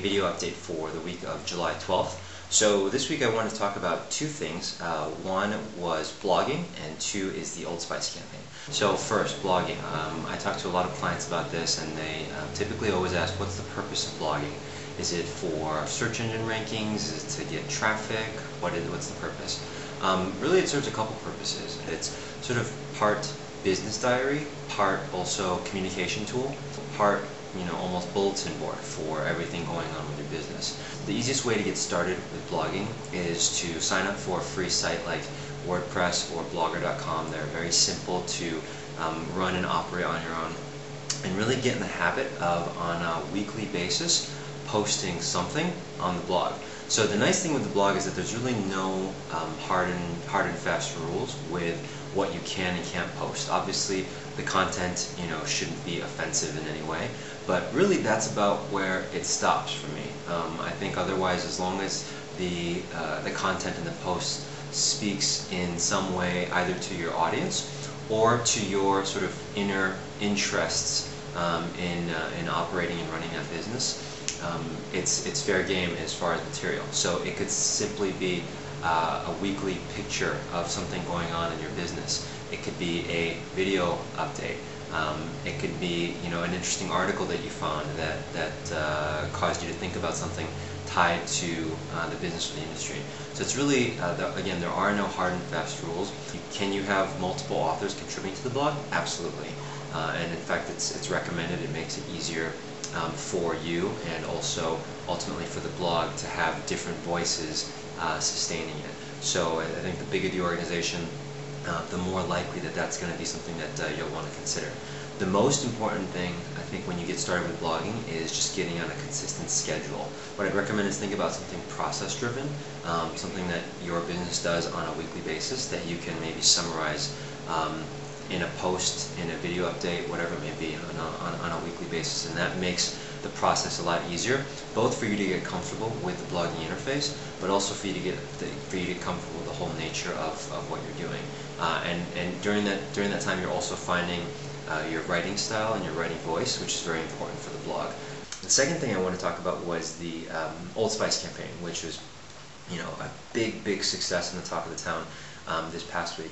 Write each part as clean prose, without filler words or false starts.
video update for the week of July 12th. So this week I wanted to talk about two things. One was blogging, and two is the Old Spice campaign. So first, blogging. I talk to a lot of clients about this, and they typically always ask, what's the purpose of blogging? Is it for search engine rankings? Is it to get traffic? What's the purpose? Really it serves a couple purposes. It's sort of part business diary, part also communication tool, part almost bulletin board for everything going on with your business. The easiest way to get started with blogging is to sign up for a free site like WordPress or Blogger.com. They're very simple to run and operate on your own, and really get in the habit of, on a weekly basis, posting something on the blog. So the nice thing with the blog is that there's really no hard and fast rules with what you can and can't post. Obviously, the content shouldn't be offensive in any way, but really that's about where it stops for me. I think otherwise, as long as the content in the post speaks in some way either to your audience or to your sort of inner interests in operating and running that business, it's fair game as far as material. So it could simply be a weekly picture of something going on in your business. It could be a video update. It could be an interesting article that you found that caused you to think about something tied to the business or the industry. So it's really, again, there are no hard and fast rules. Can you have multiple authors contributing to the blog? Absolutely. And in fact, it's recommended. It makes it easier for you, and also ultimately for the blog, to have different voices sustaining it. So I think the bigger the organization, the more likely that that's going to be something that you'll want to consider. The most important thing, I think, when you get started with blogging is just getting on a consistent schedule. What I'd recommend is think about something process-driven, something that your business does on a weekly basis that you can maybe summarize in a post, in a video update, whatever it may be, on a weekly basis. And that makes the process a lot easier, both for you to get comfortable with the blogging interface, but also for you to get comfortable with the whole nature of what you're doing. And during that time, you're also finding your writing style and your writing voice, which is very important for the blog. The second thing I want to talk about was the Old Spice campaign, which was a big success in the talk of the town this past week.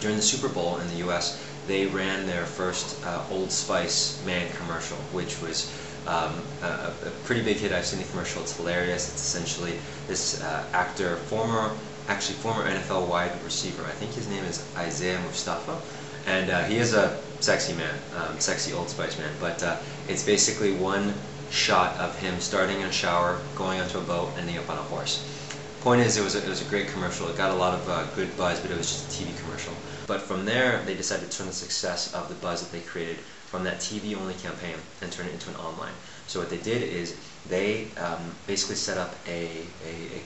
During the Super Bowl in the US, they ran their first Old Spice man commercial, which was a pretty big hit. I've seen the commercial. It's hilarious. It's essentially this actor, former NFL wide receiver. I think his name is Isaiah Mustafa, and he is a sexy man, sexy Old Spice man. But it's basically one shot of him starting in a shower, going onto a boat, ending up on a horse. Point is, it was a great commercial. It got a lot of good buzz, but it was just a TV commercial. But from there, they decided to turn the success of the buzz that they created from that TV-only campaign and turn it into an online. So what they did is they basically set up a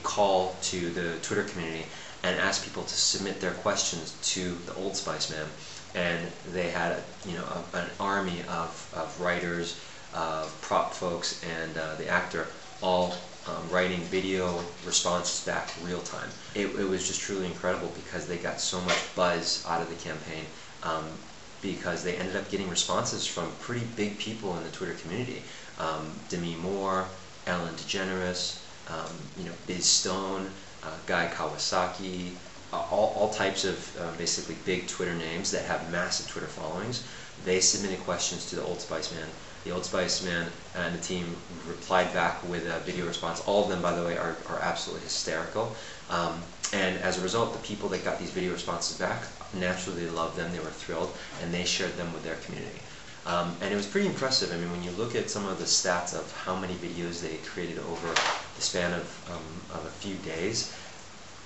call to the Twitter community and asked people to submit their questions to the Old Spice man. And they had an army of writers, prop folks, and the actor all writing video responses back real time. It was just truly incredible because they got so much buzz out of the campaign, because they ended up getting responses from pretty big people in the Twitter community. Demi Moore, Ellen DeGeneres, Biz Stone, Guy Kawasaki, all types of basically big Twitter names that have massive Twitter followings. They submitted questions to the Old Spice man. The Old Spice man and the team replied back with a video response. All of them, by the way, are absolutely hysterical. And as a result, the people that got these video responses back, naturally they loved them, they were thrilled, and they shared them with their community. And it was pretty impressive. I mean, when you look at some of the stats of how many videos they created over the span of a few days,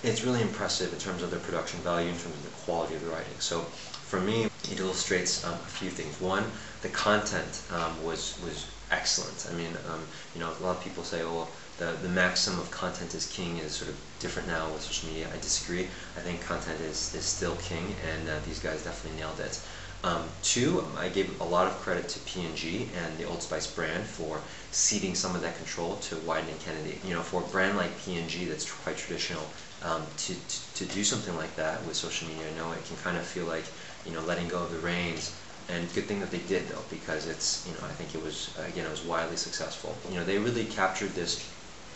it's really impressive in terms of their production value, in terms of the quality of the writing. So for me, it illustrates a few things. One, the content was excellent. I mean, a lot of people say, oh, the maxim of content is king is sort of different now with social media. I disagree. I think content is still king, and these guys definitely nailed it. Two, I gave a lot of credit to P&G and the Old Spice brand for ceding some of that control to Wieden and Kennedy. For a brand like P&G that's quite traditional, to do something like that with social media, I know it can kind of feel like letting go of the reins And good thing that they did though, because it's, I think it was, again, it was widely successful. They really captured this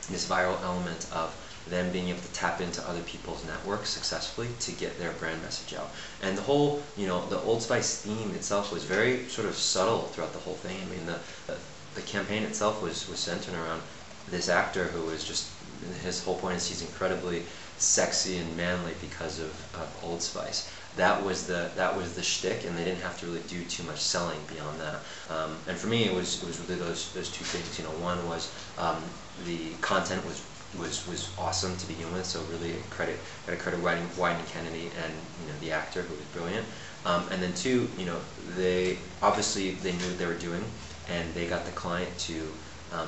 viral element of them being able to tap into other people's networks successfully to get their brand message out. And the whole, the Old Spice theme itself was very sort of subtle throughout the whole thing. I mean, the campaign itself was centered around this actor who was just, his whole point is he's incredibly sexy and manly because of Old Spice. That was the shtick, and they didn't have to really do too much selling beyond that. And for me, it was really those two things. One was the content was awesome to begin with, so really gotta credit Wyden Kennedy and the actor, who was brilliant. And then two, they obviously they knew what they were doing, and they got the client to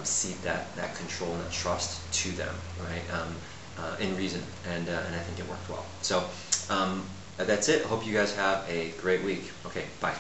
cede that control and that trust to them, right? In reason, and I think it worked well. So that's it. Hope you guys have a great week. Okay, bye.